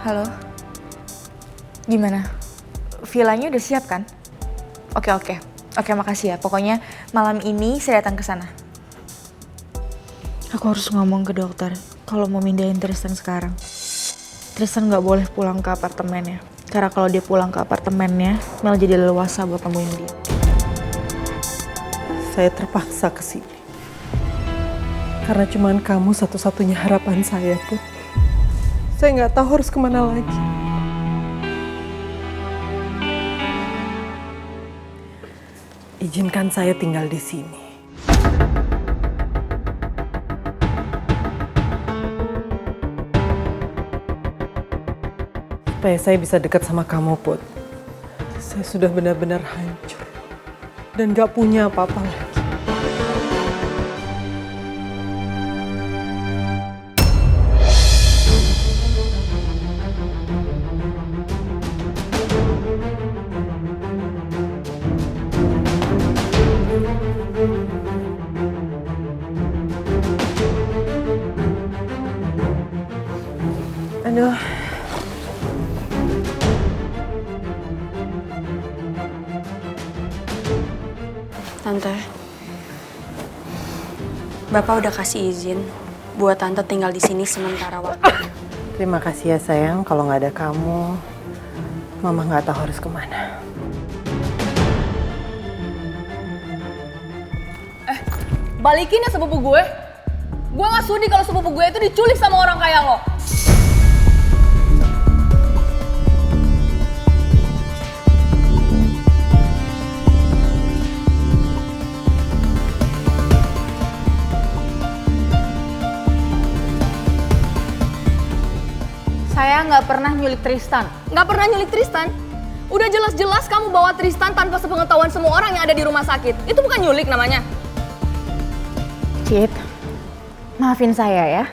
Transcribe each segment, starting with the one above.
Halo, gimana? Villanya udah siap kan? Oke, makasih ya. Pokoknya malam ini saya datang ke sana. Aku harus ngomong ke dokter kalau mau mindahin Tristan sekarang. Tristan nggak boleh pulang ke apartemennya. Karena kalau dia pulang ke apartemennya, Mel jadi leluasa buat nemuin dia. Saya terpaksa ke sini. Karena cuman kamu satu-satunya harapan saya, Put. Saya nggak tahu harus kemana lagi. Izinkan saya tinggal di sini. Supaya saya bisa dekat sama kamu, Put. Saya sudah benar-benar hancur. Dan gak punya apa-apa lagi. Aduh. Tante, Bapak udah kasih izin buat Tante tinggal di sini sementara waktu. Terima kasih ya sayang, kalau nggak ada kamu, Mama nggak tahu harus kemana. Balikin ya sepupu gue. Gue gak sudi kalau sepupu gue itu diculik sama orang kayak lo. Saya nggak pernah nyulik Tristan. Gak pernah nyulik Tristan. Udah jelas-jelas kamu bawa Tristan tanpa sepengetahuan semua orang yang ada di rumah sakit. Itu bukan nyulik namanya. Cit, maafin saya ya.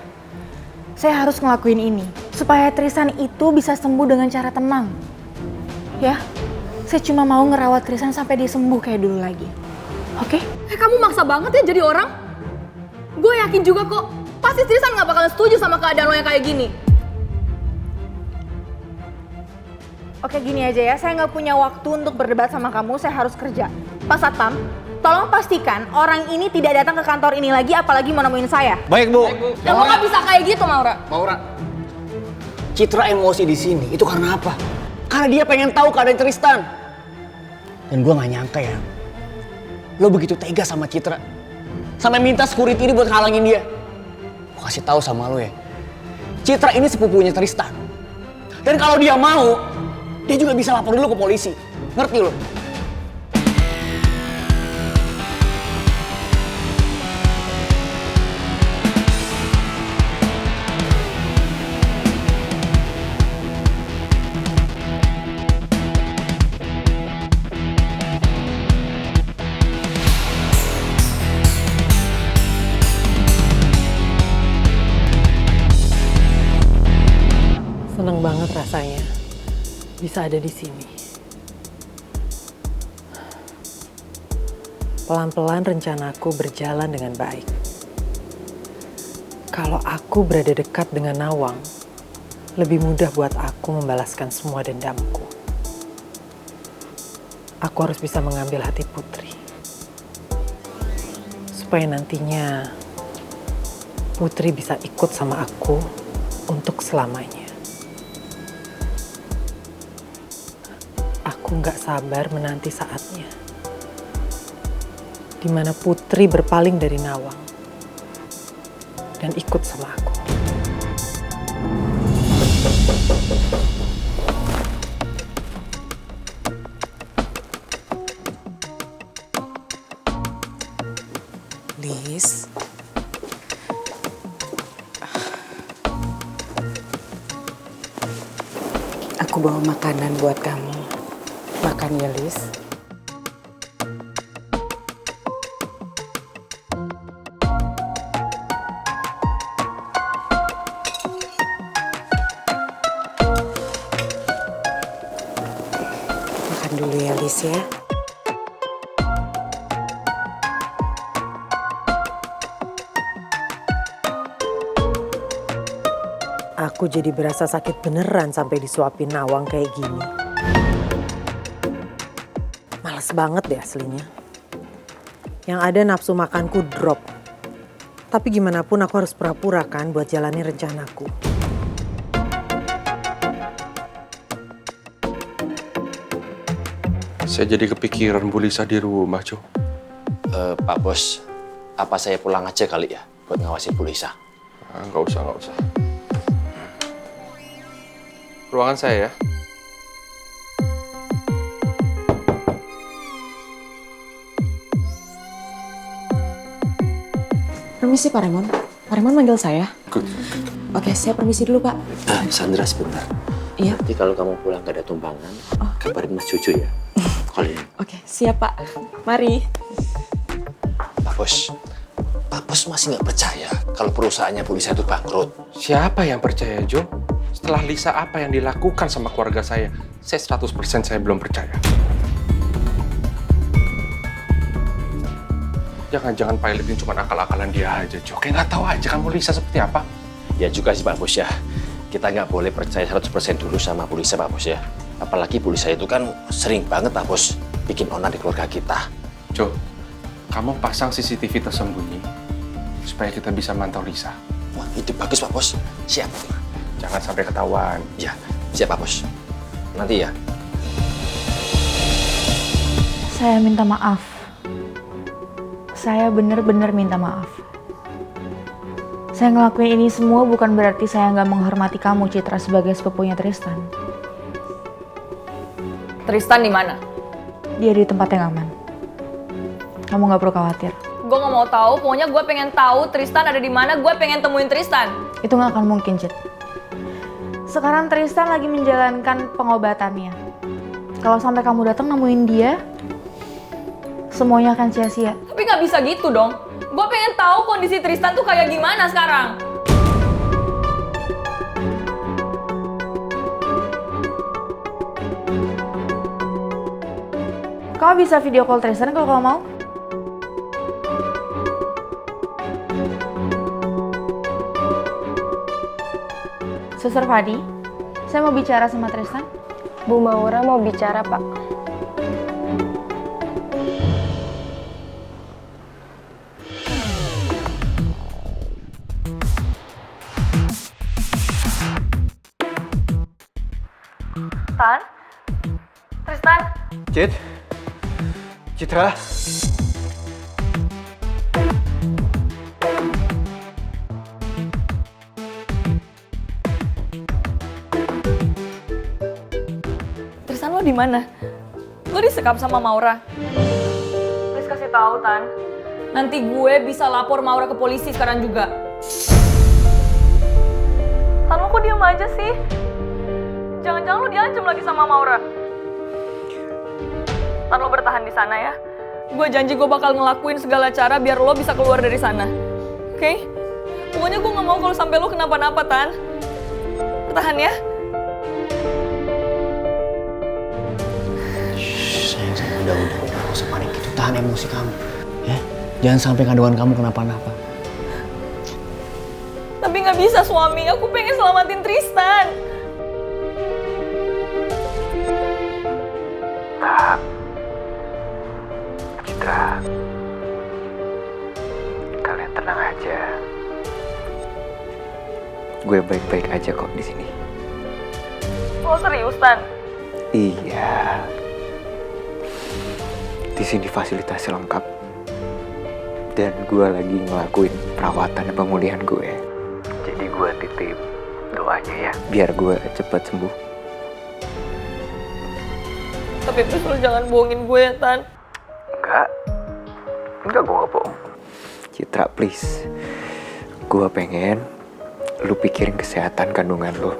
Saya harus ngelakuin ini supaya Tristan itu bisa sembuh dengan cara tenang. Ya, saya cuma mau ngerawat Tristan sampai dia sembuh kayak dulu lagi. Oke? Kamu maksa banget ya jadi orang. Gue yakin juga kok, pasti Tristan gak bakalan setuju sama keadaan lo yang kayak gini. Oke, gini aja ya, saya nggak punya waktu untuk berdebat sama kamu, saya harus kerja. Pak Satpam, tolong pastikan orang ini tidak datang ke kantor ini lagi, apalagi mau nemuin saya. Baik, Bu. Ya lo gak bisa kayak gitu, Maura. Maura, Citra emosi di sini itu karena apa? Karena dia pengen tahu keadaan Tristan. Dan gue nggak nyangka ya, lo begitu tega sama Citra, sampai minta security ini buat ngalangin dia. Gue kasih tahu sama lo ya, Citra ini sepupunya Tristan. Dan kalau dia mau, dia juga bisa lapor dulu ke polisi. Ngerti lo? Senang banget rasanya bisa ada di sini. Pelan-pelan rencanaku berjalan dengan baik. Kalau aku berada dekat dengan Nawang, lebih mudah buat aku membalaskan semua dendamku. Aku harus bisa mengambil hati Putri. Supaya nantinya Putri bisa ikut sama aku untuk selamanya. Aku nggak sabar menanti saatnya di mana Putri berpaling dari Nawang dan ikut sama aku. Lis, aku bawa makanan buat kamu. Makan ya, Lis. Makan dulu ya, Lis ya. Aku jadi berasa sakit beneran sampai disuapin Nawang kayak gini. Males banget deh aslinya. Yang ada nafsu makanku drop. Tapi gimana pun aku harus pura-pura kan buat jalani rencanaku. Saya jadi kepikiran Bu Lisa di rumah, Jo. Pak Bos, apa saya pulang aja kali ya buat ngawasin Bu Lisa? Nggak usah, nggak usah. Ruangan saya ya. Permisi Pak Raymond. Pak Raymond manggil saya. Oke, saya permisi dulu Pak. Sandra sebentar. Iya. Nanti kalau kamu pulang gak ada tumpangan, kabarin Mas Jojo ya. Kalau ini. Oke, siap Pak. Mari. Pak Bos masih nggak percaya kalau perusahaannya Bu Lisa itu bangkrut. Siapa yang percaya, Jo? Setelah Lisa apa yang dilakukan sama keluarga saya 100% saya belum percaya. Jangan-jangan pilot ini cuma akal-akalan dia aja, Jo. Kayak nggak tahu aja kan Bu Lisa seperti apa. Ya juga sih Pak Bos ya. Kita nggak boleh percaya 100% dulu sama Bu Lisa Pak Bos ya. Apalagi Bu Lisa itu kan sering banget Pak Bos bikin onar di keluarga kita. Jo, kamu pasang CCTV tersembunyi supaya kita bisa mantau Lisa. Wah, ide bagus Pak Bos. Siap. Jangan sampai ketahuan. Ya, siap Pak Bos. Nanti ya. Saya minta maaf. Saya bener-bener minta maaf. Saya ngelakuin ini semua bukan berarti saya nggak menghormati kamu, Citra, sebagai sepupunya Tristan. Tristan di mana? Dia di tempat yang aman. Kamu nggak perlu khawatir. Gue nggak mau tahu. Pokoknya gue pengen tahu Tristan ada di mana. Gue pengen temuin Tristan. Itu nggak akan mungkin, Cit. Sekarang Tristan lagi menjalankan pengobatannya. Kalau sampai kamu datang nemuin dia, semuanya akan sia-sia. Tapi nggak bisa gitu dong. Gue pengen tahu kondisi Tristan tuh kayak gimana sekarang. Kamu bisa video call Tristan kalau kamu mau. Suster Fadi, saya mau bicara sama Tristan. Bu Maura mau bicara, Pak. Tan? Tristan? Citra. Tristan, lo di mana? Lo disekap sama Maura. Please kasih tahu, Tan. Nanti gue bisa lapor Maura ke polisi sekarang juga. Tan, lo kok diam aja sih? Jangan-jangan lo diancam lagi sama Maura. Tan, lo bertahan di sana ya. Gue janji gue bakal ngelakuin segala cara biar lo bisa keluar dari sana. Oke? Pokoknya gue gak mau kalau sampai lo kenapa-napa, Tan. Bertahan ya. Sayang, udah, gak usah panik gitu. Tahan emosi kamu, ya. Jangan sampai kandungan kamu kenapa-napa. Tapi gak bisa, suami. Aku pengen selamatin Tristan. Citra, kalian tenang aja. Gue baik-baik aja kok di sini. Lo serius, Tan? Iya. Di sini fasilitasnya lengkap. Dan gue lagi ngelakuin perawatan dan pemulihan gue. Jadi gue titip doanya ya, biar gue cepet sembuh. Tapi please lo jangan bohongin gue ya, Tan. Enggak, gue gak bohong. Citra, please. Gue pengen lu pikirin kesehatan kandungan lu.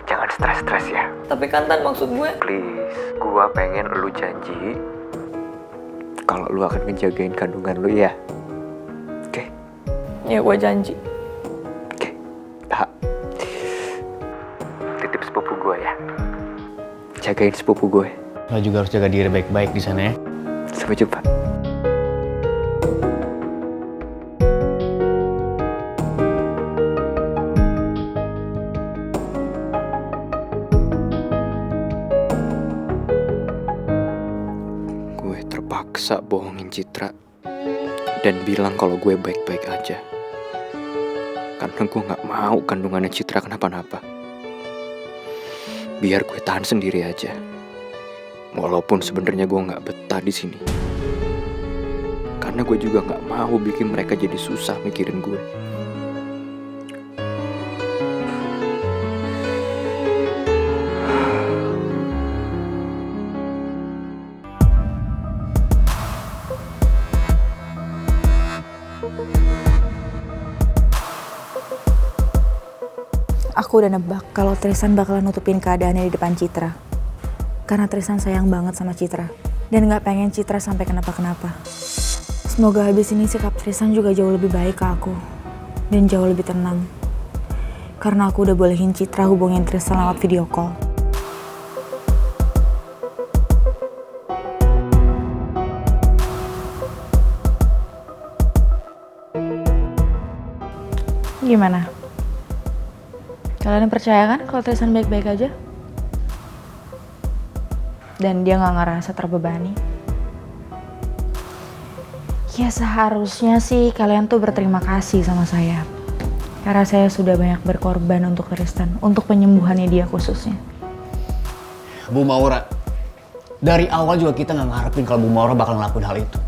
Jangan stres-stres ya. Tapi kan, Tan, maksud gue... Please, gue pengen lu janji kalau lu akan ngejagain kandungan lu ya. Oke? Ya, gue janji. Oke. Titip sepupu gue ya. Jagain sepupu gue. Lo juga harus jaga diri baik-baik di sana ya. Sampai jumpa. paksa bohongin Citra dan bilang kalau gue baik-baik aja. Karena gue gak mau kandungannya Citra kenapa-napa. Biar gue tahan sendiri aja. Walaupun sebenarnya gue gak betah di sini. Karena gue juga gak mau bikin mereka jadi susah mikirin gue. Aku udah nebak kalau Tristan bakalan nutupin keadaannya di depan Citra. Karena Tristan sayang banget sama Citra. Dan gak pengen Citra sampai kenapa-kenapa. Semoga habis ini sikap Tristan juga jauh lebih baik ke aku. Dan jauh lebih tenang. Karena aku udah bolehin Citra hubungin Tristan lewat video call. Gimana? Kalian percaya kan kalau Tristan baik-baik aja? Dan dia gak ngerasa terbebani? Ya seharusnya sih kalian tuh berterima kasih sama saya. Karena saya sudah banyak berkorban untuk Tristan, untuk penyembuhannya dia khususnya. Bu Maura, dari awal juga kita gak ngarepin kalau Bu Maura bakal ngelakuin hal itu.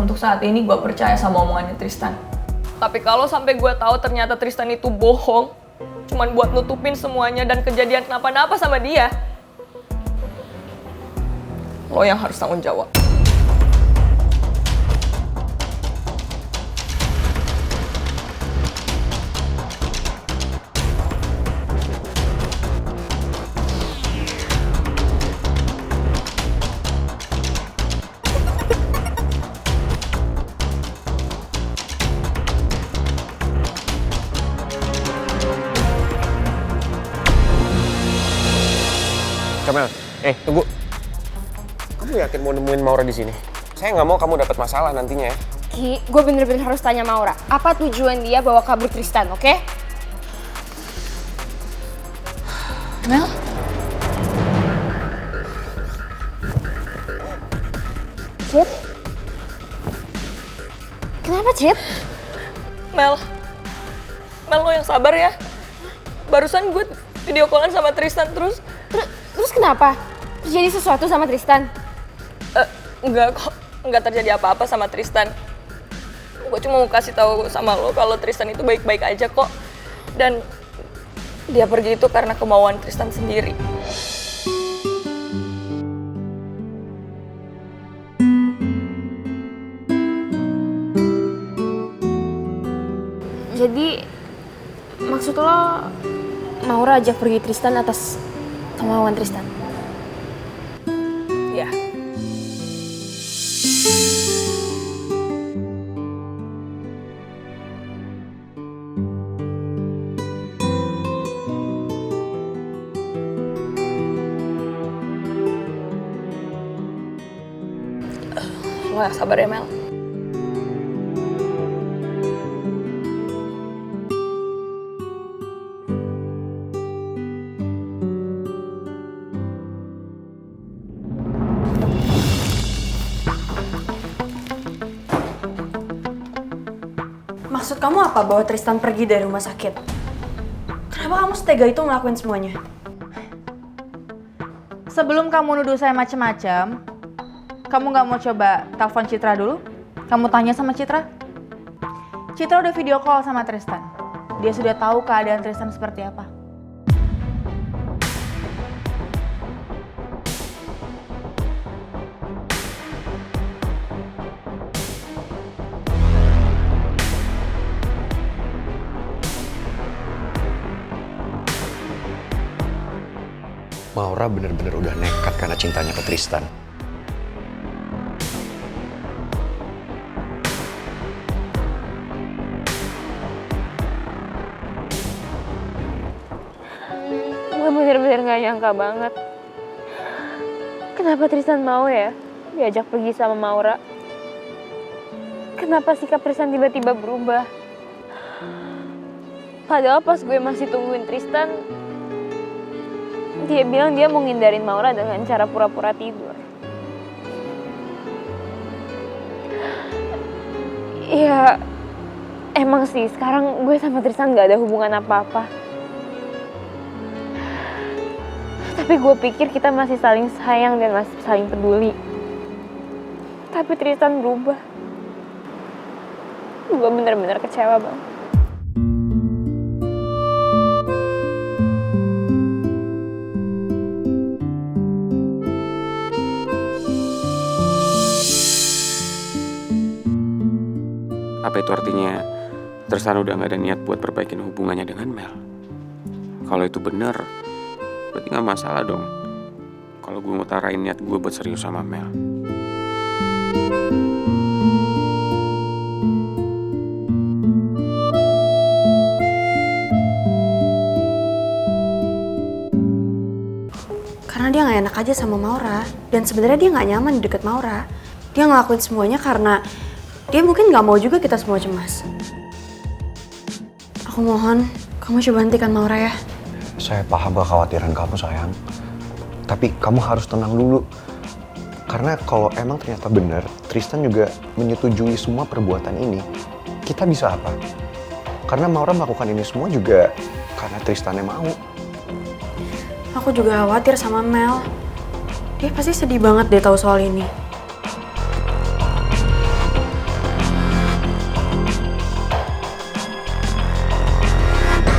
Untuk saat ini gue percaya sama omongannya Tristan. Tapi kalau sampai gue tahu ternyata Tristan itu bohong, cuman buat nutupin semuanya dan kejadian kenapa-napa sama dia, lo yang harus tanggung jawab. Kamel, tunggu. Kamu yakin mau nemuin Maura di sini? Saya nggak mau kamu dapat masalah nantinya ya. Ki, gue bener-bener harus tanya Maura. Apa tujuan dia bawa kabur Tristan, oke? Mel? Cip? Kenapa, Cip? Mel, lo yang sabar ya. Barusan gue video callan sama Tristan terus kenapa? Terjadi sesuatu sama Tristan? Enggak kok, enggak terjadi apa-apa sama Tristan. Gue cuma mau kasih tahu sama lo kalau Tristan itu baik-baik aja kok. Dan dia pergi itu karena kemauan Tristan sendiri. Jadi, maksud lo Maura ajak pergi Tristan atas kemauan Tristan? Ya. Lo yang sabar ya, Mel. Maksud kamu apa bawa Tristan pergi dari rumah sakit? Kenapa kamu setega itu ngelakuin semuanya? Sebelum kamu nuduh saya macem-macem, kamu gak mau coba telepon Citra dulu? Kamu tanya sama Citra? Citra udah video call sama Tristan. Dia sudah tahu keadaan Tristan seperti apa. Maura bener-bener udah nekat karena cintanya ke Tristan. Gue bener-bener gak nyangka banget. Kenapa Tristan mau ya diajak pergi sama Maura? Kenapa sikap Tristan tiba-tiba berubah? Padahal pas gue masih tungguin Tristan, Dia bilang dia mau ngindarin Maura dengan cara pura-pura tidur. Ya, emang sih sekarang gue sama Tristan gak ada hubungan apa-apa. Tapi gue pikir kita masih saling sayang dan masih saling peduli. Tapi Tristan berubah. Gue bener-bener kecewa banget. Apa itu artinya Tristan udah gak ada niat buat perbaikin hubungannya dengan Mel? Kalau itu bener, berarti gak masalah dong kalau gue ngutarain niat gue buat serius sama Mel. Karena dia nggak enak aja sama Maura, dan sebenarnya dia nggak nyaman di deket Maura. Dia ngelakuin semuanya karena dia mungkin nggak mau juga kita semua cemas. Aku mohon kamu coba hentikan Maura ya. Saya paham kekhawatiran kamu sayang, tapi kamu harus tenang dulu. Karena kalau emang ternyata benar Tristan juga menyetujui semua perbuatan ini, kita bisa apa? Karena Maura melakukan ini semua juga karena Tristan yang mau. Aku juga khawatir sama Mel. Dia pasti sedih banget deh tahu soal ini.